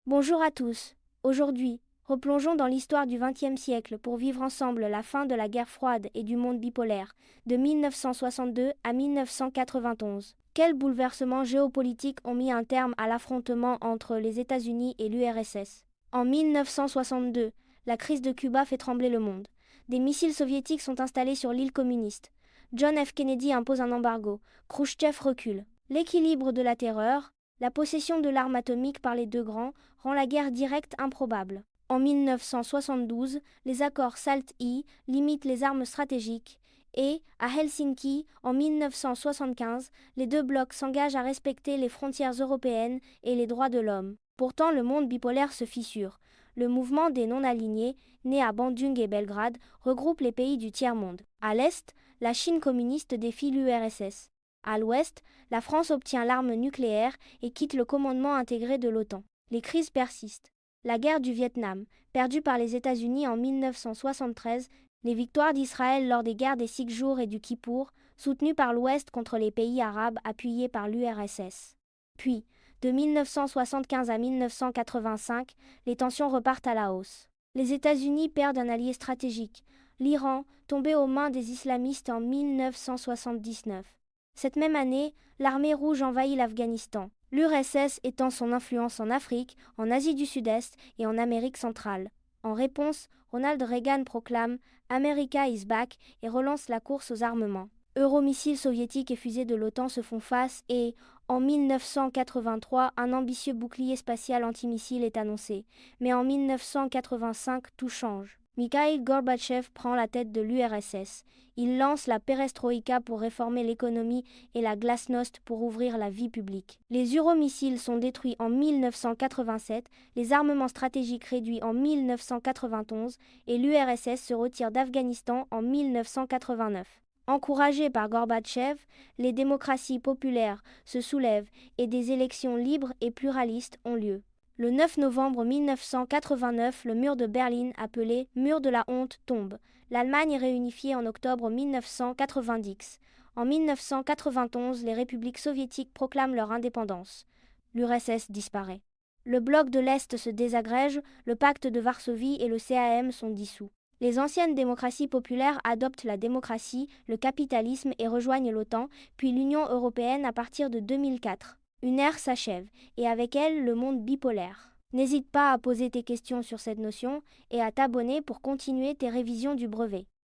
Bonjour à tous. Aujourd'hui, replongeons dans l'histoire du XXe siècle pour vivre ensemble la fin de la guerre froide et du monde bipolaire, de 1962 à 1991. Quels bouleversements géopolitiques ont mis un terme à l'affrontement entre les États-Unis et l'URSS? En 1962, la crise de Cuba fait trembler le monde. Des missiles soviétiques sont installés sur l'île communiste. John F. Kennedy impose un embargo. Khrouchtchev recule. L'équilibre de la terreur, la possession de l'arme atomique par les deux grands, rend la guerre directe improbable. En 1972, les accords SALT-I limitent les armes stratégiques et, à Helsinki, en 1975, les deux blocs s'engagent à respecter les frontières européennes et les droits de l'homme. Pourtant, le monde bipolaire se fissure. Le mouvement des non-alignés, né à Bandung et Belgrade, regroupe les pays du tiers-monde. À l'est, la Chine communiste défie l'URSS. À l'ouest, la France obtient l'arme nucléaire et quitte le commandement intégré de l'OTAN. Les crises persistent. La guerre du Vietnam, perdue par les États-Unis en 1973, les victoires d'Israël lors des guerres des 6 jours et du Kippour, soutenues par l'Ouest contre les pays arabes appuyés par l'URSS. Puis, de 1975 à 1985, les tensions repartent à la hausse. Les États-Unis perdent un allié stratégique, l'Iran, tombé aux mains des islamistes en 1979. Cette même année, l'armée rouge envahit l'Afghanistan, l'URSS étend son influence en Afrique, en Asie du Sud-Est et en Amérique centrale. En réponse, Ronald Reagan proclame America is back et relance la course aux armements. Euromissiles soviétiques et fusées de l'OTAN se font face et, en 1983, un ambitieux bouclier spatial antimissile est annoncé. Mais en 1985, tout change. Mikhail Gorbatchev prend la tête de l'URSS. Il lance la perestroïka pour réformer l'économie et la glasnost pour ouvrir la vie publique. Les euromissiles sont détruits en 1987, les armements stratégiques réduits en 1991 et l'URSS se retire d'Afghanistan en 1989. Encouragés par Gorbatchev, les démocraties populaires se soulèvent et des élections libres et pluralistes ont lieu. Le 9 novembre 1989, le mur de Berlin, appelé Mur de la honte, tombe. L'Allemagne est réunifiée en octobre 1990. En 1991, les républiques soviétiques proclament leur indépendance. L'URSS disparaît. Le bloc de l'Est se désagrège, le pacte de Varsovie et le CAM sont dissous. Les anciennes démocraties populaires adoptent la démocratie, le capitalisme et rejoignent l'OTAN, puis l'Union européenne à partir de 2004. Une ère s'achève, et avec elle le monde bipolaire. N'hésite pas à poser tes questions sur cette notion et à t'abonner pour continuer tes révisions du brevet.